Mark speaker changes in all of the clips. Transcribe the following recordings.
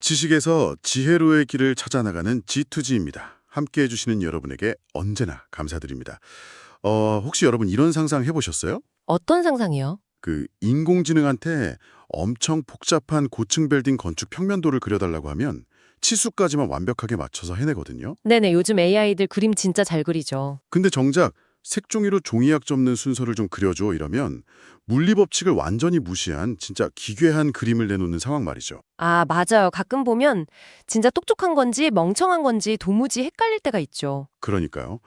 Speaker 1: 지식에서 지혜로의 길을 찾아나가는 G2G입니다. 함께 해주시는 여러분에게 언제나 감사드립니다. 혹시 여러분 이런 상상 해보셨어요?
Speaker 2: 어떤 상상이요?
Speaker 1: 인공지능한테 엄청 복잡한 고층 빌딩 건축 평면도를 그려달라고 하면 치수까지만 완벽하게 맞춰서 해내거든요.
Speaker 2: 네네, 요즘 AI들 그림 진짜 잘 그리죠.
Speaker 1: 근데 정작 색종이로 종이약 접는 순서를 좀 그려줘 이러면 물리 법칙을 완전히 무시한 진짜 기괴한 그림을 내놓는 상황 말이죠.
Speaker 2: 아, 맞아요. 가끔 보면 진짜 똑똑한 건지 멍청한 건지 도무지 헷갈릴 때가 있죠.
Speaker 1: 그러니까요.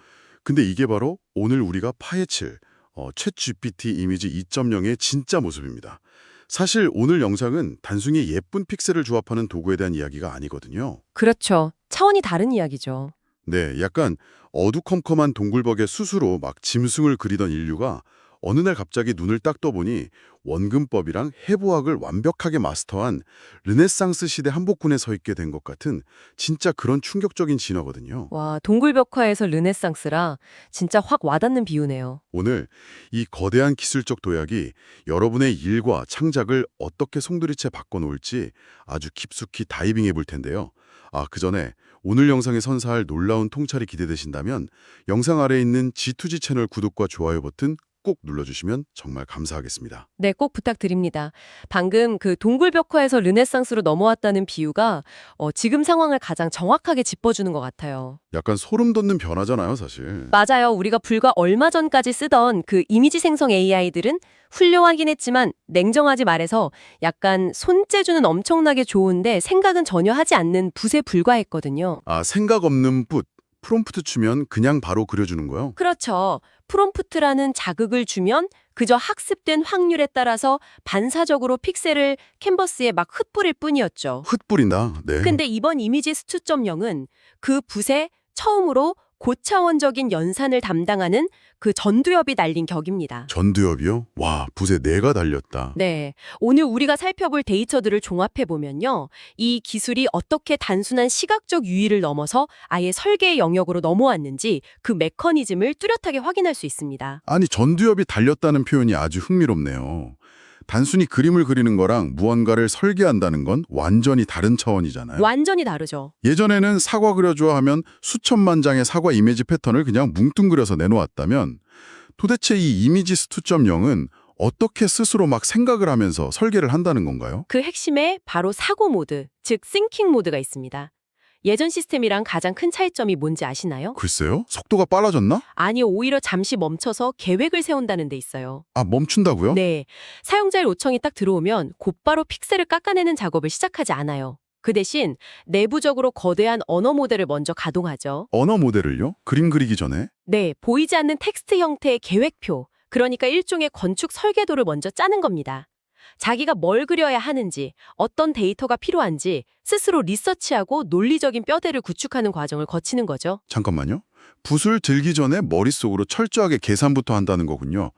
Speaker 1: 근데 이게 바로 오늘 우리가 파헤칠 챗 GPT 이미지 2.0의 진짜 모습입니다. 사실 오늘 영상은 단순히 예쁜 픽셀을 조합하는 도구에 대한 이야기가 아니거든요.
Speaker 2: 그렇죠. 차원이 다른 이야기죠.
Speaker 1: 네, 약간 어두컴컴한 동굴벽에 스스로 막 짐승을 그리던 인류가 어느 날 갑자기 눈을 딱 떠보니 원근법이랑 해부학을 완벽하게 마스터한 르네상스 시대 한복군에 서 있게 된 것 같은 진짜 그런 충격적인 진화거든요.
Speaker 2: 와, 동굴벽화에서 르네상스라 진짜 확 와닿는 비유네요.
Speaker 1: 오늘 이 거대한 기술적 도약이 여러분의 일과 창작을 어떻게 송두리째 바꿔놓을지 아주 깊숙이 다이빙해 볼 텐데요. 그 전에 오늘 영상에 선사할 놀라운 통찰이 기대되신다면 영상 아래에 있는 G2G 채널 구독과 좋아요 버튼 꼭 눌러주시면 정말 감사하겠습니다.
Speaker 2: 네, 꼭 부탁드립니다. 방금 그 동굴벽화에서 르네상스로 넘어왔다는 비유가 지금 상황을 가장 정확하게 짚어주는 것 같아요.
Speaker 1: 약간 소름 돋는 변화잖아요, 사실.
Speaker 2: 맞아요. 우리가 불과 얼마 전까지 쓰던 그 이미지 생성 AI들은 훌륭하긴 했지만 냉정하지 말해서 약간 손재주는 엄청나게 좋은데 생각은 전혀 하지 않는 붓에 불과했거든요.
Speaker 1: 생각 없는 붓, 프롬프트 주면 그냥 바로 그려주는 거요?
Speaker 2: 그렇죠. 프롬프트라는 자극을 주면 그저 학습된 확률에 따라서 반사적으로 픽셀을 캔버스에 막 흩뿌릴 뿐이었죠.
Speaker 1: 흩뿌린다. 네.
Speaker 2: 근데 이번 이미지 스투.0은 그 붓에 처음으로 고차원적인 연산을 담당하는 그 전두엽이 달린 격입니다.
Speaker 1: 전두엽이요? 와, 붓에 뇌가 달렸다.
Speaker 2: 네, 오늘 우리가 살펴볼 데이터들을 종합해보면요. 이 기술이 어떻게 단순한 시각적 유의를 넘어서 아예 설계의 영역으로 넘어왔는지 그 메커니즘을 뚜렷하게 확인할 수 있습니다.
Speaker 1: 아니, 전두엽이 달렸다는 표현이 아주 흥미롭네요. 단순히 그림을 그리는 거랑 무언가를 설계한다는 건 완전히 다른 차원이잖아요.
Speaker 2: 완전히 다르죠.
Speaker 1: 예전에는 사과 그려줘 하면 수천만 장의 사과 이미지 패턴을 그냥 뭉뚱그려서 내놓았다면 도대체 이 이미지 스투.0은 어떻게 스스로 막 생각을 하면서 설계를 한다는 건가요?
Speaker 2: 그 핵심에 바로 사고 모드, 즉 싱킹 모드가 있습니다. 예전 시스템이랑 가장 큰 차이점이 뭔지 아시나요?
Speaker 1: 글쎄요? 속도가 빨라졌나?
Speaker 2: 아니, 오히려 잠시 멈춰서 계획을 세운다는 데 있어요.
Speaker 1: 멈춘다고요?
Speaker 2: 네, 사용자의 요청이 딱 들어오면 곧바로 픽셀을 깎아내는 작업을 시작하지 않아요. 그 대신 내부적으로 거대한 언어 모델을 먼저 가동하죠.
Speaker 1: 언어 모델을요? 그림 그리기 전에?
Speaker 2: 네, 보이지 않는 텍스트 형태의 계획표, 그러니까 일종의 건축 설계도를 먼저 짜는 겁니다. 자기가 뭘 그려야 하는지, 어떤 데이터가 필요한지 스스로 리서치하고 논리적인 뼈대를 구축하는 과정을 거치는 거죠.
Speaker 1: 잠깐만요. 붓을 들기 전에 머릿속으로 철저하게 계산부터 한다는 거군요.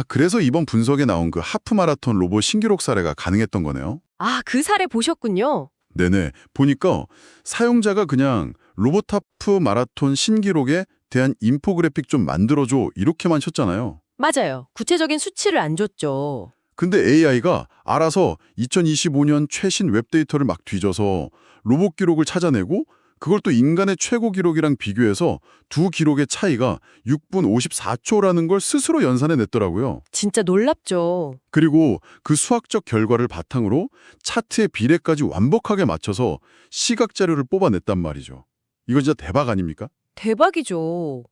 Speaker 1: 그래서 이번 분석에 나온 그 하프 마라톤 로봇 신기록 사례가 가능했던 거네요.
Speaker 2: 아, 그 사례 보셨군요.
Speaker 1: 네네. 보니까 사용자가 그냥 로봇 하프 마라톤 신기록에 대한 인포그래픽 좀 만들어줘 이렇게만 쳤잖아요.
Speaker 2: 맞아요. 구체적인 수치를 안 줬죠.
Speaker 1: 근데 AI가 알아서 2025년 최신 웹데이터를 막 뒤져서 로봇 기록을 찾아내고 그걸 또 인간의 최고 기록이랑 비교해서 두 기록의 차이가 6분 54초라는 걸 스스로 연산해냈더라고요.
Speaker 2: 진짜 놀랍죠.
Speaker 1: 그리고 그 수학적 결과를 바탕으로 차트의 비례까지 완벽하게 맞춰서 시각 자료를 뽑아냈단 말이죠. 이거 진짜 대박 아닙니까?
Speaker 2: 대박이죠.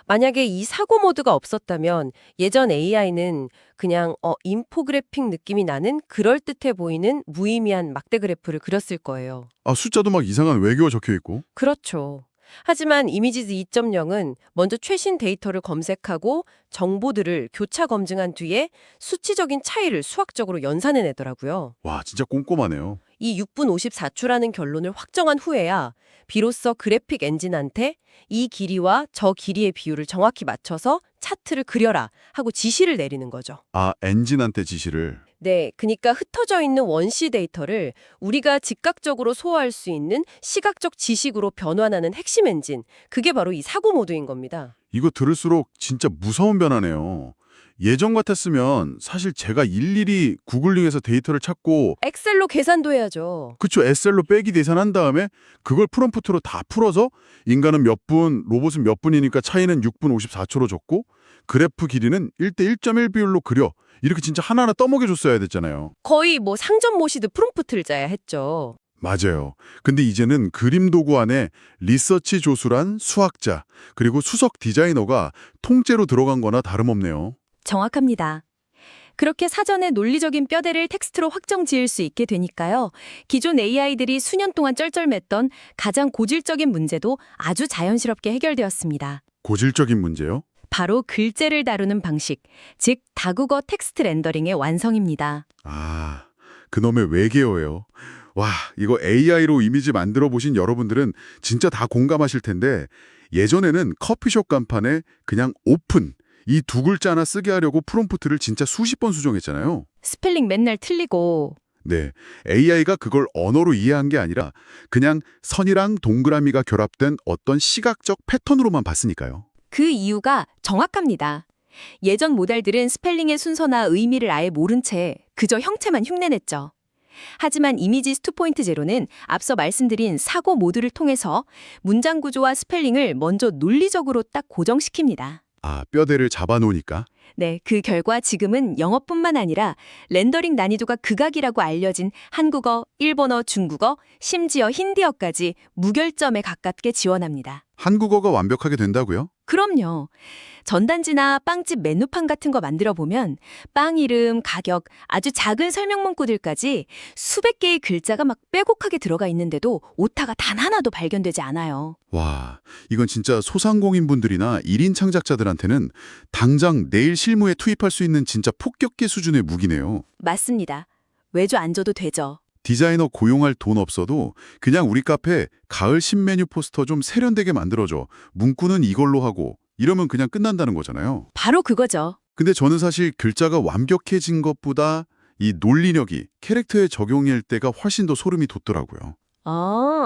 Speaker 2: 만약에 이 사고 모드가 없었다면 예전 AI는 그냥 인포그래픽 느낌이 나는 그럴듯해 보이는 무의미한 막대 그래프를 그렸을 거예요.
Speaker 1: 숫자도 막 이상한 외계어 적혀 있고.
Speaker 2: 그렇죠. 하지만 이미지즈 2.0은 먼저 최신 데이터를 검색하고 정보들을 교차 검증한 뒤에 수치적인 차이를 수학적으로 연산해내더라고요.
Speaker 1: 와, 진짜 꼼꼼하네요.
Speaker 2: 이 6분 54초라는 결론을 확정한 후에야 비로소 그래픽 엔진한테 이 길이와 저 길이의 비율을 정확히 맞춰서 차트를 그려라 하고 지시를 내리는 거죠.
Speaker 1: 엔진한테 지시를.
Speaker 2: 네, 그러니까 흩어져 있는 원시 데이터를 우리가 즉각적으로 소화할 수 있는 시각적 지식으로 변환하는 핵심 엔진, 그게 바로 이 사고 모드인 겁니다.
Speaker 1: 이거 들을수록 진짜 무서운 변화네요. 예전 같았으면 사실 제가 일일이 구글링해서 데이터를 찾고
Speaker 2: 엑셀로 계산도 해야죠.
Speaker 1: 그쵸, 엑셀로 빼기 계산한 다음에 그걸 프롬프트로 다 풀어서 인간은 몇 분, 로봇은 몇 분이니까 차이는 6분 54초로 줬고 그래프 길이는 1대 1.1 비율로 그려. 이렇게 진짜 하나하나 떠먹여줬어야 됐잖아요.
Speaker 2: 거의 뭐 상점 모시듯 프롬프트를 짜야 했죠.
Speaker 1: 맞아요. 근데 이제는 그림 도구 안에 리서치 조수란 수학자, 그리고 수석 디자이너가 통째로 들어간 거나 다름없네요.
Speaker 2: 정확합니다. 그렇게 사전에 논리적인 뼈대를 텍스트로 확정 지을 수 있게 되니까요. 기존 AI들이 수년 동안 쩔쩔맸던 가장 고질적인 문제도 아주 자연스럽게 해결되었습니다.
Speaker 1: 고질적인 문제요?
Speaker 2: 바로 글재를 다루는 방식, 즉 다국어 텍스트 렌더링의 완성입니다.
Speaker 1: 아, 그놈의 외계어예요. 와, 이거 AI로 이미지 만들어 보신 여러분들은 진짜 다 공감하실 텐데 예전에는 커피숍 간판에 그냥 오픈 이 두 글자 하나 쓰게 하려고 프롬프트를 진짜 수십 번 수정했잖아요.
Speaker 2: 스펠링 맨날 틀리고
Speaker 1: 네, AI가 그걸 언어로 이해한 게 아니라 그냥 선이랑 동그라미가 결합된 어떤 시각적 패턴으로만 봤으니까요.
Speaker 2: 그 이유가 정확합니다. 예전 모델들은 스펠링의 순서나 의미를 아예 모른 채 그저 형체만 흉내냈죠. 하지만 이미지 2.0는 앞서 말씀드린 사고 모드를 통해서 문장 구조와 스펠링을 먼저 논리적으로 딱 고정시킵니다.
Speaker 1: 아, 뼈대를 잡아놓으니까.
Speaker 2: 네, 그 결과 지금은 영어뿐만 아니라 렌더링 난이도가 극악이라고 알려진 한국어, 일본어, 중국어, 심지어 힌디어까지 무결점에 가깝게 지원합니다.
Speaker 1: 한국어가 완벽하게 된다고요?
Speaker 2: 그럼요. 전단지나 빵집 메뉴판 같은 거 만들어 보면 빵 이름, 가격, 아주 작은 설명 문구들까지 수백 개의 글자가 막 빼곡하게 들어가 있는데도 오타가 단 하나도 발견되지 않아요.
Speaker 1: 와, 이건 진짜 소상공인분들이나 1인 창작자들한테는 당장 내일 실무에 투입할 수 있는 진짜 폭격기 수준의 무기네요.
Speaker 2: 맞습니다. 외주 안 줘도 되죠.
Speaker 1: 디자이너 고용할 돈 없어도 그냥 우리 카페 가을 신메뉴 포스터 좀 세련되게 만들어줘. 문구는 이걸로 하고 이러면 그냥 끝난다는 거잖아요.
Speaker 2: 바로 그거죠.
Speaker 1: 근데 저는 사실 글자가 완벽해진 것보다 이 논리력이 캐릭터에 적용일 때가 훨씬 더 소름이 돋더라고요.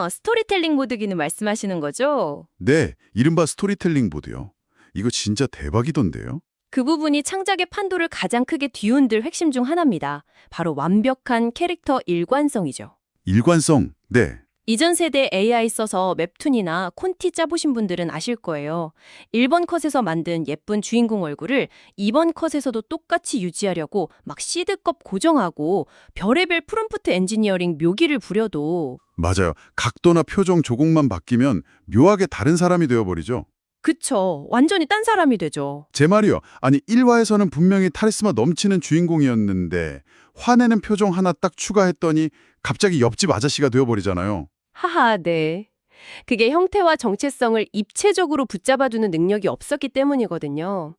Speaker 2: 스토리텔링 모드 기능 말씀하시는 거죠?
Speaker 1: 네, 이른바 스토리텔링 보드요. 이거 진짜 대박이던데요?
Speaker 2: 그 부분이 창작의 판도를 가장 크게 뒤흔들 핵심 중 하나입니다. 바로 완벽한 캐릭터 일관성이죠.
Speaker 1: 일관성, 네.
Speaker 2: 이전 세대 AI 써서 웹툰이나 콘티 짜보신 분들은 아실 거예요. 1번 컷에서 만든 예쁜 주인공 얼굴을 2번 컷에서도 똑같이 유지하려고 막 시드컵 고정하고 별의별 프롬프트 엔지니어링 묘기를 부려도
Speaker 1: 맞아요. 각도나 표정 조금만 바뀌면 묘하게 다른 사람이 되어버리죠.
Speaker 2: 그쵸. 완전히 딴 사람이 되죠.
Speaker 1: 제 말이요. 아니 1화에서는 분명히 카리스마 넘치는 주인공이었는데 화내는 표정 하나 딱 추가했더니 갑자기 옆집 아저씨가 되어버리잖아요.
Speaker 2: 하하, 네. 그게 형태와 정체성을 입체적으로 붙잡아두는 능력이 없었기 때문이거든요.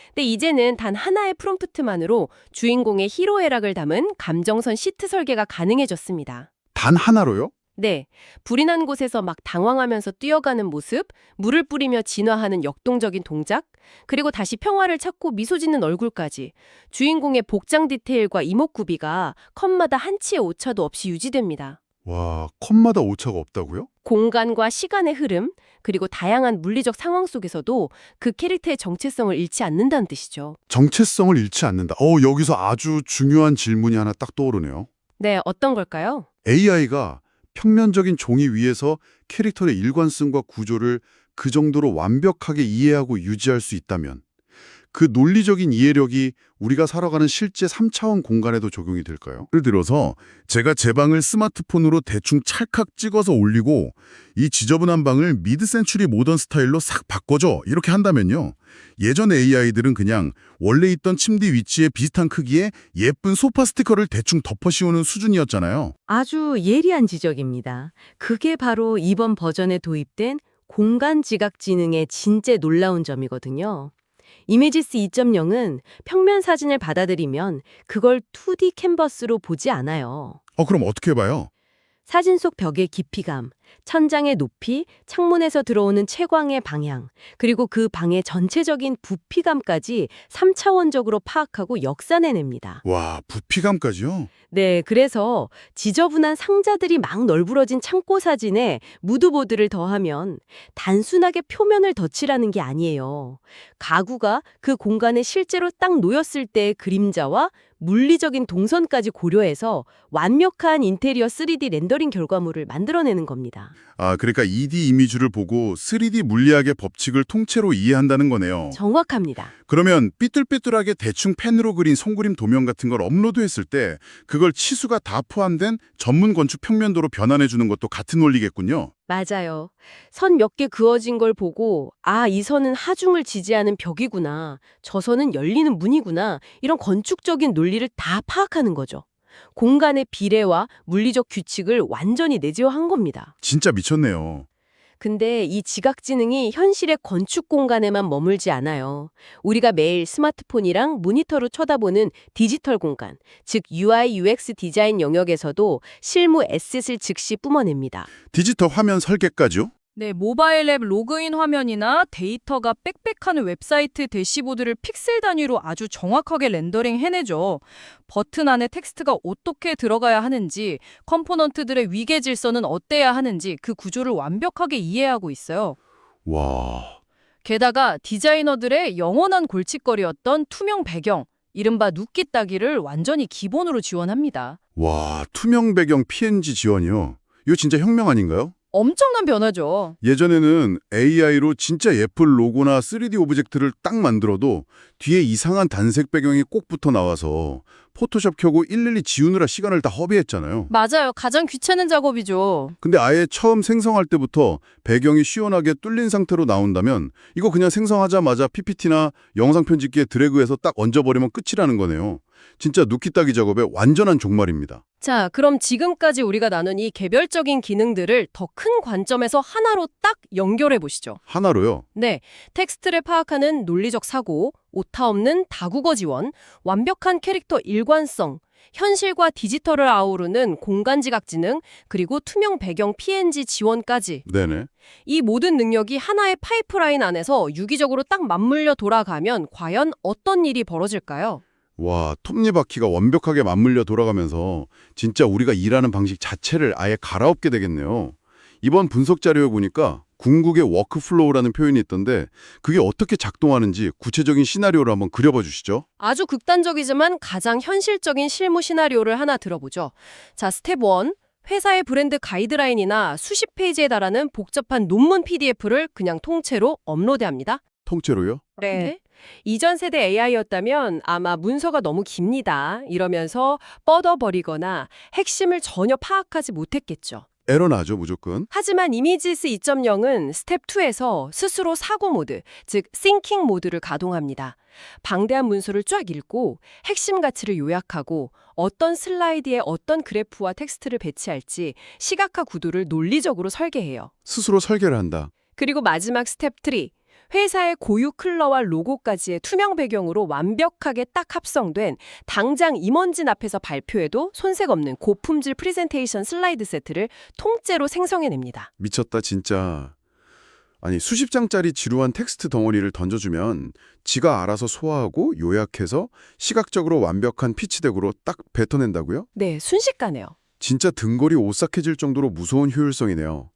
Speaker 2: 근데 이제는 단 하나의 프롬프트만으로 주인공의 희로애락을 담은 감정선 시트 설계가 가능해졌습니다.
Speaker 1: 단 하나로요?
Speaker 2: 네, 불이 난 곳에서 막 당황하면서 뛰어가는 모습, 물을 뿌리며 진화하는 역동적인 동작, 그리고 다시 평화를 찾고 미소 짓는 얼굴까지 주인공의 복장 디테일과 이목구비가 컷마다 한치의 오차도 없이 유지됩니다.
Speaker 1: 와, 컷마다 오차가 없다고요?
Speaker 2: 공간과 시간의 흐름, 그리고 다양한 물리적 상황 속에서도 그 캐릭터의 정체성을 잃지 않는다는 뜻이죠.
Speaker 1: 정체성을 잃지 않는다. 여기서 아주 중요한 질문이 하나 딱 떠오르네요.
Speaker 2: 네, 어떤 걸까요?
Speaker 1: AI가 평면적인 종이 위에서 캐릭터의 일관성과 구조를 그 정도로 완벽하게 이해하고 유지할 수 있다면 그 논리적인 이해력이 우리가 살아가는 실제 3차원 공간에도 적용이 될까요? 예를 들어서 제가 제 방을 스마트폰으로 대충 찰칵 찍어서 올리고 이 지저분한 방을 미드 센추리 모던 스타일로 싹 바꿔줘 이렇게 한다면요. 예전 AI들은 그냥 원래 있던 침대 위치에 비슷한 크기의 예쁜 소파 스티커를 대충 덮어 씌우는 수준이었잖아요.
Speaker 3: 아주 예리한 지적입니다. 그게 바로 이번 버전에 도입된 공간 지각 지능의 진짜 놀라운 점이거든요. 이미지스 2.0은 평면 사진을 받아들이면 그걸 2D 캔버스로 보지 않아요.
Speaker 1: 그럼 어떻게 봐요?
Speaker 3: 사진 속 벽의 깊이감, 천장의 높이, 창문에서 들어오는 채광의 방향, 그리고 그 방의 전체적인 부피감까지 3차원적으로 파악하고 역산해냅니다.
Speaker 1: 와, 부피감까지요?
Speaker 3: 네, 그래서 지저분한 상자들이 막 널브러진 창고 사진에 무드보드를 더하면 단순하게 표면을 덧칠하는 게 아니에요. 가구가 그 공간에 실제로 딱 놓였을 때의 그림자와 물리적인 동선까지 고려해서 완벽한 인테리어 3D 렌더링 결과물을 만들어내는 겁니다.
Speaker 1: 아, 그러니까 2D 이미지를 보고 3D 물리학의 법칙을 통째로 이해한다는 거네요.
Speaker 3: 정확합니다.
Speaker 1: 그러면 삐뚤삐뚤하게 대충 펜으로 그린 손그림 도면 같은 걸 업로드했을 때 그걸 치수가 다 포함된 전문 건축 평면도로 변환해 주는 것도 같은 원리겠군요.
Speaker 3: 맞아요. 선 몇 개 그어진 걸 보고 이 선은 하중을 지지하는 벽이구나. 저 선은 열리는 문이구나. 이런 건축적인 논리를 다 파악하는 거죠. 공간의 비례와 물리적 규칙을 완전히 내재화한 겁니다.
Speaker 1: 진짜 미쳤네요.
Speaker 3: 근데 이 지각지능이 현실의 건축 공간에만 머물지 않아요. 우리가 매일 스마트폰이랑 모니터로 쳐다보는 디지털 공간, 즉 UI, UX 디자인 영역에서도 실무 에셋을 즉시 뿜어냅니다.
Speaker 1: 디지털 화면 설계까지요?
Speaker 4: 네, 모바일 앱 로그인 화면이나 데이터가 빽빽한 웹사이트 대시보드를 픽셀 단위로 아주 정확하게 렌더링 해내죠. 버튼 안에 텍스트가 어떻게 들어가야 하는지, 컴포넌트들의 위계 질서는 어때야 하는지 그 구조를 완벽하게 이해하고 있어요.
Speaker 1: 와,
Speaker 4: 게다가 디자이너들의 영원한 골칫거리였던 투명 배경, 이른바 눕기 따기를 완전히 기본으로 지원합니다.
Speaker 1: 와, 투명 배경 PNG 지원이요. 이거 진짜 혁명 아닌가요?
Speaker 4: 엄청난 변화죠.
Speaker 1: 예전에는 AI로 진짜 예쁜 로고나 3D 오브젝트를 딱 만들어도 뒤에 이상한 단색 배경이 꼭 붙어 나와서 포토샵 켜고 일일이 지우느라 시간을 다 허비했잖아요.
Speaker 4: 맞아요. 가장 귀찮은 작업이죠.
Speaker 1: 근데 아예 처음 생성할 때부터 배경이 시원하게 뚫린 상태로 나온다면 이거 그냥 생성하자마자 PPT나 영상 편집기에 드래그해서 딱 얹어버리면 끝이라는 거네요. 진짜 눕기 따기 작업의 완전한 종말입니다.
Speaker 2: 자, 그럼 지금까지 우리가 나눈 이 개별적인 기능들을 더 큰 관점에서 하나로 딱 연결해 보시죠.
Speaker 1: 하나로요.
Speaker 2: 네, 텍스트를 파악하는 논리적 사고, 오타 없는 다국어 지원, 완벽한 캐릭터 일관성, 현실과 디지털을 아우르는 공간 지각 지능, 그리고 투명 배경 PNG 지원까지.
Speaker 1: 네네.
Speaker 2: 이 모든 능력이 하나의 파이프라인 안에서 유기적으로 딱 맞물려 돌아가면 과연 어떤 일이 벌어질까요?
Speaker 1: 와, 톱니바퀴가 완벽하게 맞물려 돌아가면서 진짜 우리가 일하는 방식 자체를 아예 갈아엎게 되겠네요. 이번 분석 자료에 보니까 궁극의 워크플로우라는 표현이 있던데 그게 어떻게 작동하는지 구체적인 시나리오를 한번 그려봐 주시죠.
Speaker 2: 아주 극단적이지만 가장 현실적인 실무 시나리오를 하나 들어보죠. 자, 스텝 1. 회사의 브랜드 가이드라인이나 수십 페이지에 달하는 복잡한 논문 PDF를 그냥 통째로 업로드합니다.
Speaker 1: 통째로요?
Speaker 2: 네. 이전 세대 AI였다면 아마 문서가 너무 깁니다. 이러면서 뻗어버리거나 핵심을 전혀 파악하지 못했겠죠.
Speaker 1: 에러 나죠, 무조건.
Speaker 2: 하지만 이미지스 2.0은 스텝 2에서 스스로 사고 모드, 즉 싱킹 모드를 가동합니다. 방대한 문서를 쫙 읽고 핵심 가치를 요약하고 어떤 슬라이드에 어떤 그래프와 텍스트를 배치할지 시각화 구도를 논리적으로 설계해요.
Speaker 1: 스스로 설계를 한다.
Speaker 2: 그리고 마지막 스텝 3. 회사의 고유 컬러와 로고까지의 투명 배경으로 완벽하게 딱 합성된 당장 임원진 앞에서 발표해도 손색 없는 고품질 프레젠테이션 슬라이드 세트를 통째로 생성해냅니다.
Speaker 1: 미쳤다, 진짜. 아니, 수십 장짜리 지루한 텍스트 덩어리를 던져주면 지가 알아서 소화하고 요약해서 시각적으로 완벽한 피치덱으로 딱 뱉어낸다고요?
Speaker 2: 네, 순식간에요.
Speaker 1: 진짜 등골이 오싹해질 정도로 무서운 효율성이네요.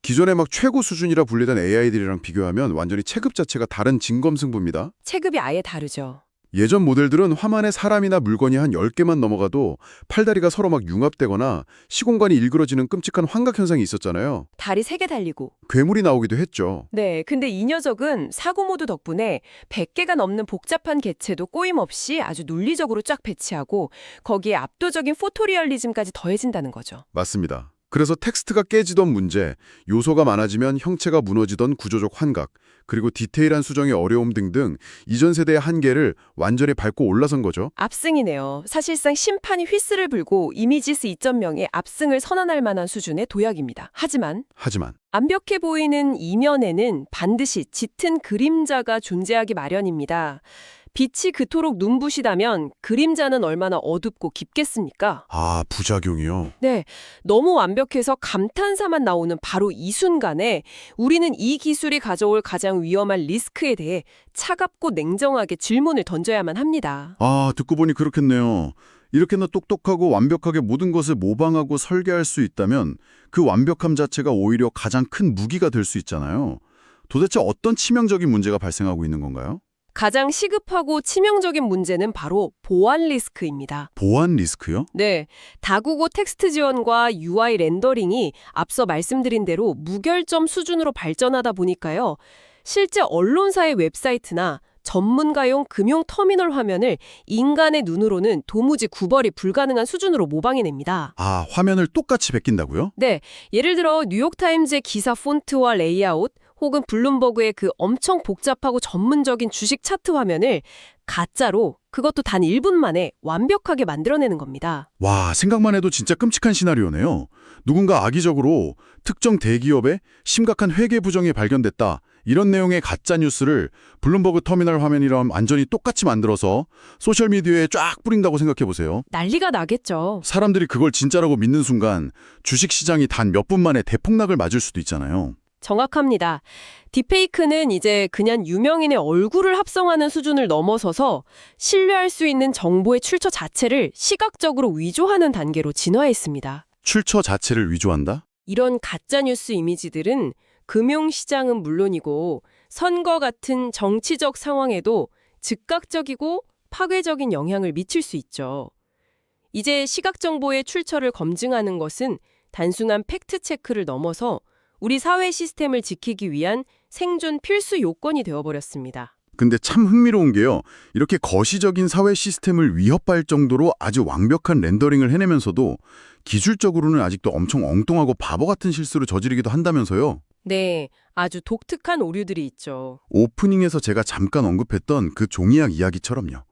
Speaker 1: 기존에 막 최고 수준이라 불리던 AI들이랑 비교하면 완전히 체급 자체가 다른 진검승부입니다.
Speaker 2: 체급이 아예 다르죠.
Speaker 1: 예전 모델들은 화면에 사람이나 물건이 한 10개만 넘어가도 팔다리가 서로 막 융합되거나 시공간이 일그러지는 끔찍한 환각 현상이 있었잖아요.
Speaker 2: 다리 3개 달리고.
Speaker 1: 괴물이 나오기도 했죠.
Speaker 2: 네, 근데 이 녀석은 사고 모드 덕분에 100개가 넘는 복잡한 개체도 꼬임 없이 아주 논리적으로 쫙 배치하고 거기에 압도적인 포토리얼리즘까지 더해진다는 거죠.
Speaker 1: 맞습니다. 그래서 텍스트가 깨지던 문제, 요소가 많아지면 형체가 무너지던 구조적 환각, 그리고 디테일한 수정의 어려움 등등 이전 세대의 한계를 완전히 밟고 올라선 거죠.
Speaker 2: 압승이네요. 사실상 심판이 휘스를 불고 이미지스 2.0의 압승을 선언할 만한 수준의 도약입니다. 하지만 완벽해 보이는 이면에는 반드시 짙은 그림자가 존재하기 마련입니다. 빛이 그토록 눈부시다면 그림자는 얼마나 어둡고 깊겠습니까?
Speaker 1: 아, 부작용이요?
Speaker 2: 네, 너무 완벽해서 감탄사만 나오는 바로 이 순간에 우리는 이 기술이 가져올 가장 위험한 리스크에 대해 차갑고 냉정하게 질문을 던져야만 합니다.
Speaker 1: 아, 듣고 보니 그렇겠네요. 이렇게나 똑똑하고 완벽하게 모든 것을 모방하고 설계할 수 있다면 그 완벽함 자체가 오히려 가장 큰 무기가 될 수 있잖아요. 도대체 어떤 치명적인 문제가 발생하고 있는 건가요?
Speaker 2: 가장 시급하고 치명적인 문제는 바로 보안 리스크입니다.
Speaker 1: 보안 리스크요?
Speaker 2: 네, 다국어 텍스트 지원과 UI 렌더링이 앞서 말씀드린 대로 무결점 수준으로 발전하다 보니까요. 실제 언론사의 웹사이트나 전문가용 금융 터미널 화면을 인간의 눈으로는 도무지 구별이 불가능한 수준으로 모방해냅니다.
Speaker 1: 아, 화면을 똑같이 베낀다고요?
Speaker 2: 네, 예를 들어 뉴욕타임즈의 기사 폰트와 레이아웃 혹은 블룸버그의 그 엄청 복잡하고 전문적인 주식 차트 화면을 가짜로 그것도 단 1분 만에 완벽하게 만들어내는 겁니다.
Speaker 1: 와, 생각만 해도 진짜 끔찍한 시나리오네요. 누군가 악의적으로 특정 대기업의 심각한 회계 부정이 발견됐다. 이런 내용의 가짜 뉴스를 블룸버그 터미널 화면이랑 완전히 똑같이 만들어서 소셜미디어에 쫙 뿌린다고 생각해 보세요.
Speaker 2: 난리가 나겠죠.
Speaker 1: 사람들이 그걸 진짜라고 믿는 순간 주식시장이 단 몇 분 만에 대폭락을 맞을 수도 있잖아요.
Speaker 2: 정확합니다. 딥페이크는 이제 그냥 유명인의 얼굴을 합성하는 수준을 넘어서서 신뢰할 수 있는 정보의 출처 자체를 시각적으로 위조하는 단계로 진화했습니다.
Speaker 1: 출처 자체를 위조한다?
Speaker 2: 이런 가짜뉴스 이미지들은 금융시장은 물론이고 선거 같은 정치적 상황에도 즉각적이고 파괴적인 영향을 미칠 수 있죠. 이제 시각정보의 출처를 검증하는 것은 단순한 팩트체크를 넘어서 우리 사회 시스템을 지키기 위한 생존 필수 요건이 되어버렸습니다.
Speaker 1: 근데 참 흥미로운 게요. 이렇게 거시적인 사회 시스템을 위협할 정도로 아주 완벽한 렌더링을 해내면서도 기술적으로는 아직도 엄청 엉뚱하고 바보 같은 실수를 저지르기도 한다면서요.
Speaker 2: 네, 아주 독특한 오류들이 있죠.
Speaker 1: 오프닝에서 제가 잠깐 언급했던 그 종이약 이야기처럼요.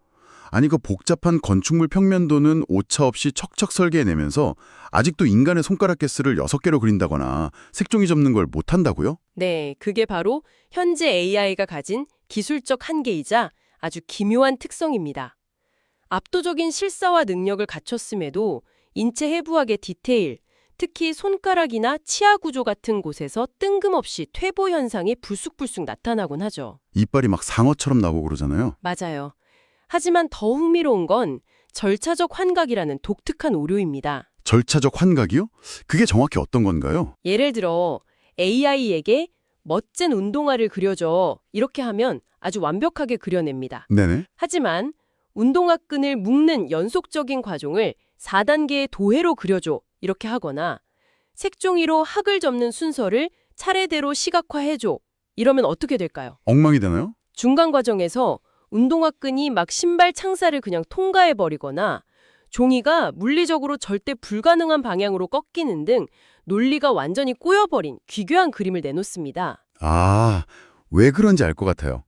Speaker 1: 아니 그 복잡한 건축물 평면도는 오차 없이 척척 설계해내면서 아직도 인간의 손가락 개수를 6개로 그린다거나 색종이 접는 걸 못한다고요?
Speaker 2: 네, 그게 바로 현재 AI가 가진 기술적 한계이자 아주 기묘한 특성입니다. 압도적인 실사와 능력을 갖췄음에도 인체 해부학의 디테일, 특히 손가락이나 치아 구조 같은 곳에서 뜬금없이 퇴보 현상이 불쑥불쑥 나타나곤 하죠.
Speaker 1: 이빨이 막 상어처럼 나오고 그러잖아요.
Speaker 2: 맞아요. 하지만 더 흥미로운 건 절차적 환각이라는 독특한 오류입니다.
Speaker 1: 절차적 환각이요? 그게 정확히 어떤 건가요?
Speaker 2: 예를 들어 AI에게 멋진 운동화를 그려줘 이렇게 하면 아주 완벽하게 그려냅니다.
Speaker 1: 네네.
Speaker 2: 하지만 운동화 끈을 묶는 연속적인 과정을 4단계의 도해로 그려줘 이렇게 하거나 색종이로 학을 접는 순서를 차례대로 시각화해줘 이러면 어떻게 될까요?
Speaker 1: 엉망이 되나요?
Speaker 2: 중간 과정에서 운동화 끈이 막 신발 창살을 그냥 통과해버리거나 종이가 물리적으로 절대 불가능한 방향으로 꺾이는 등 논리가 완전히 꼬여버린 기괴한 그림을 내놓습니다.
Speaker 1: 아, 왜 그런지 알 것 같아요.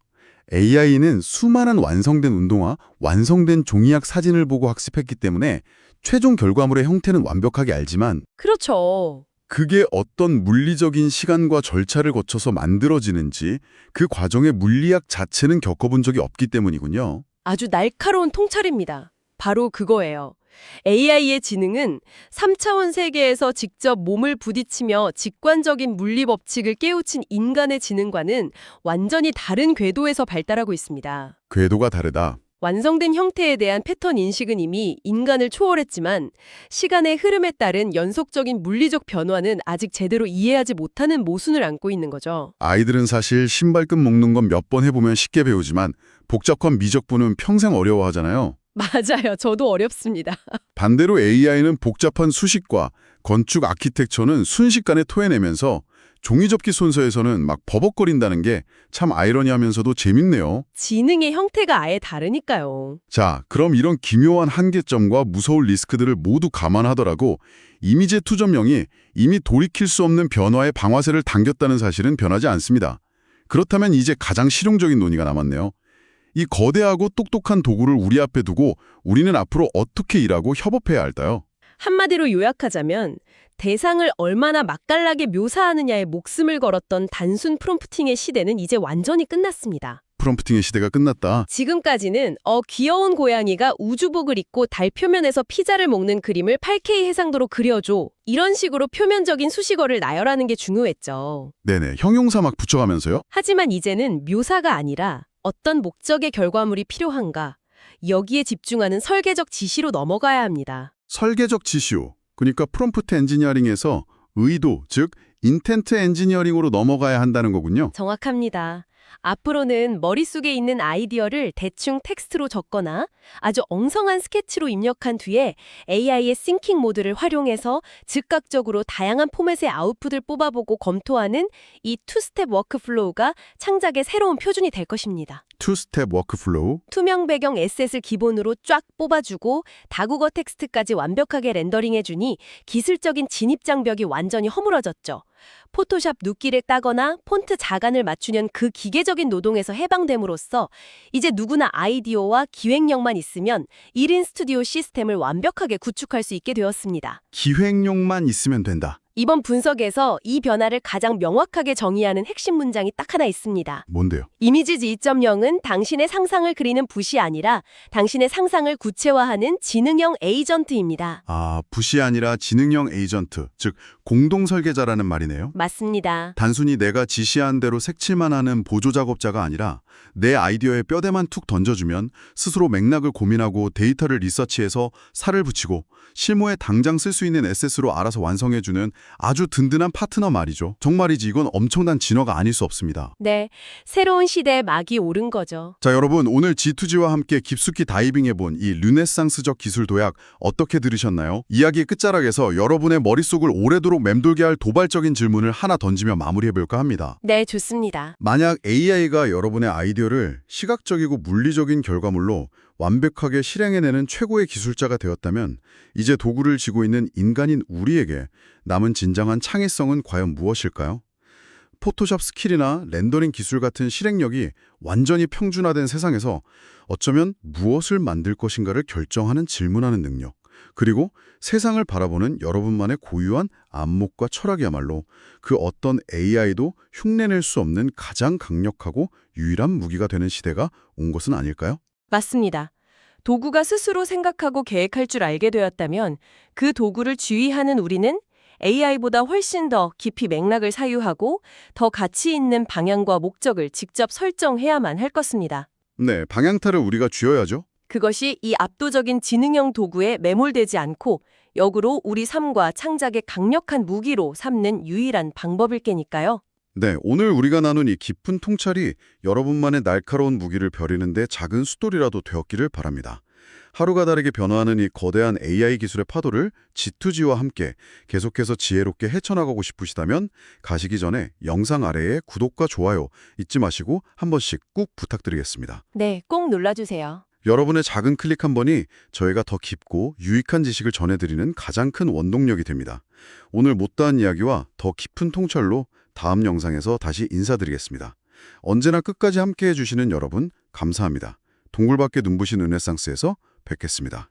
Speaker 1: AI는 수많은 완성된 운동화, 완성된 종이약 사진을 보고 학습했기 때문에 최종 결과물의 형태는 완벽하게 알지만
Speaker 2: 그렇죠.
Speaker 1: 그게 어떤 물리적인 시간과 절차를 거쳐서 만들어지는지 그 과정의 물리학 자체는 겪어본 적이 없기 때문이군요.
Speaker 2: 아주 날카로운 통찰입니다. 바로 그거예요. AI의 지능은 3차원 세계에서 직접 몸을 부딪히며 직관적인 물리 법칙을 깨우친 인간의 지능과는 완전히 다른 궤도에서 발달하고 있습니다.
Speaker 1: 궤도가 다르다.
Speaker 2: 완성된 형태에 대한 패턴 인식은 이미 인간을 초월했지만 시간의 흐름에 따른 연속적인 물리적 변화는 아직 제대로 이해하지 못하는 모순을 안고 있는 거죠.
Speaker 1: 아이들은 사실 신발끈 묶는 건 몇 번 해보면 쉽게 배우지만 복잡한 미적분은 평생 어려워하잖아요.
Speaker 2: 맞아요. 저도 어렵습니다.
Speaker 1: 반대로 AI는 복잡한 수식과 건축 아키텍처는 순식간에 토해내면서 종이접기 순서에서는 막 버벅거린다는 게 참 아이러니하면서도 재밌네요.
Speaker 2: 지능의 형태가 아예 다르니까요.
Speaker 1: 자, 그럼 이런 기묘한 한계점과 무서울 리스크들을 모두 감안하더라도 이미지의 투점령이 이미 돌이킬 수 없는 변화의 방아쇠를 당겼다는 사실은 변하지 않습니다. 그렇다면 이제 가장 실용적인 논의가 남았네요. 이 거대하고 똑똑한 도구를 우리 앞에 두고 우리는 앞으로 어떻게 일하고 협업해야 할까요?
Speaker 2: 한마디로 요약하자면 대상을 얼마나 맛깔나게 묘사하느냐에 목숨을 걸었던 단순 프롬프팅의 시대는 이제 완전히 끝났습니다.
Speaker 1: 프롬프팅의 시대가 끝났다.
Speaker 2: 지금까지는 귀여운 고양이가 우주복을 입고 달 표면에서 피자를 먹는 그림을 8K 해상도로 그려줘. 이런 식으로 표면적인 수식어를 나열하는 게 중요했죠.
Speaker 1: 네네, 형용사 막 붙여가면서요?
Speaker 2: 하지만 이제는 묘사가 아니라 어떤 목적의 결과물이 필요한가, 여기에 집중하는 설계적 지시로 넘어가야 합니다.
Speaker 1: 설계적 지시요. 그러니까 프롬프트 엔지니어링에서 의도, 즉 인텐트 엔지니어링으로 넘어가야 한다는 거군요.
Speaker 2: 정확합니다. 앞으로는 머릿속에 있는 아이디어를 대충 텍스트로 적거나 아주 엉성한 스케치로 입력한 뒤에 AI의 싱킹 모드를 활용해서 즉각적으로 다양한 포맷의 아웃풋을 뽑아보고 검토하는 이 투스텝 워크플로우가 창작의 새로운 표준이 될 것입니다.
Speaker 1: 투스텝 워크플로우.
Speaker 2: 투명 배경 에셋을 기본으로 쫙 뽑아주고 다국어 텍스트까지 완벽하게 렌더링해주니 기술적인 진입 장벽이 완전히 허물어졌죠. 포토샵 눕기를 따거나 폰트 자간을 맞추는 그 기계적인 노동에서 해방됨으로써 이제 누구나 아이디어와 기획력만 있으면 1인 스튜디오 시스템을 완벽하게 구축할 수 있게 되었습니다.
Speaker 1: 기획력만 있으면 된다.
Speaker 2: 이번 분석에서 이 변화를 가장 명확하게 정의하는 핵심 문장이 딱 하나 있습니다.
Speaker 1: 뭔데요?
Speaker 2: 이미지즈 2.0은 당신의 상상을 그리는 붓이 아니라 당신의 상상을 구체화하는 지능형 에이전트입니다.
Speaker 1: 아, 붓이 아니라 지능형 에이전트, 즉 공동 설계자라는 말이네요.
Speaker 2: 맞습니다.
Speaker 1: 단순히 내가 지시한 대로 색칠만 하는 보조 작업자가 아니라 내 아이디어에 뼈대만 툭 던져주면 스스로 맥락을 고민하고 데이터를 리서치해서 살을 붙이고 실무에 당장 쓸 수 있는 에셋으로 알아서 완성해주는 아주 든든한 파트너 말이죠. 정말이지 이건 엄청난 진화가 아닐 수 없습니다.
Speaker 2: 네, 새로운 시대에 막이 오른 거죠.
Speaker 1: 자, 여러분, 오늘 G2G와 함께 깊숙이 다이빙해본 이 르네상스적 기술 도약 어떻게 들으셨나요? 이야기의 끝자락에서 여러분의 머릿속을 오래도록 맴돌게 할 도발적인 질문을 하나 던지며 마무리해볼까 합니다.
Speaker 2: 네, 좋습니다.
Speaker 1: 만약 AI가 여러분의 아이디어를 시각적이고 물리적인 결과물로 완벽하게 실행해내는 최고의 기술자가 되었다면 이제 도구를 쥐고 있는 인간인 우리에게 남은 진정한 창의성은 과연 무엇일까요? 포토샵 스킬이나 렌더링 기술 같은 실행력이 완전히 평준화된 세상에서 어쩌면 무엇을 만들 것인가를 결정하는 질문하는 능력, 그리고 세상을 바라보는 여러분만의 고유한 안목과 철학이야말로 그 어떤 AI도 흉내낼 수 없는 가장 강력하고 유일한 무기가 되는 시대가 온 것은 아닐까요?
Speaker 2: 맞습니다. 도구가 스스로 생각하고 계획할 줄 알게 되었다면 그 도구를 지휘하는 우리는 AI보다 훨씬 더 깊이 맥락을 사유하고 더 가치 있는 방향과 목적을 직접 설정해야만 할 것입니다.
Speaker 1: 네, 방향타를 우리가 쥐어야죠.
Speaker 2: 그것이 이 압도적인 지능형 도구에 매몰되지 않고 역으로 우리 삶과 창작의 강력한 무기로 삼는 유일한 방법일 게니까요.
Speaker 1: 네, 오늘 우리가 나눈 이 깊은 통찰이 여러분만의 날카로운 무기를 벼리는데 작은 숫돌이라도 되었기를 바랍니다. 하루가 다르게 변화하는 이 거대한 AI 기술의 파도를 G2G와 함께 계속해서 지혜롭게 헤쳐나가고 싶으시다면 가시기 전에 영상 아래에 구독과 좋아요 잊지 마시고 한 번씩 꾹 부탁드리겠습니다.
Speaker 2: 네, 꼭 눌러주세요.
Speaker 1: 여러분의 작은 클릭 한 번이 저희가 더 깊고 유익한 지식을 전해드리는 가장 큰 원동력이 됩니다. 오늘 못다한 이야기와 더 깊은 통찰로 다음 영상에서 다시 인사드리겠습니다. 언제나 끝까지 함께해 주시는 여러분 감사합니다. 동굴밖에 눈부신 르네상스에서 뵙겠습니다.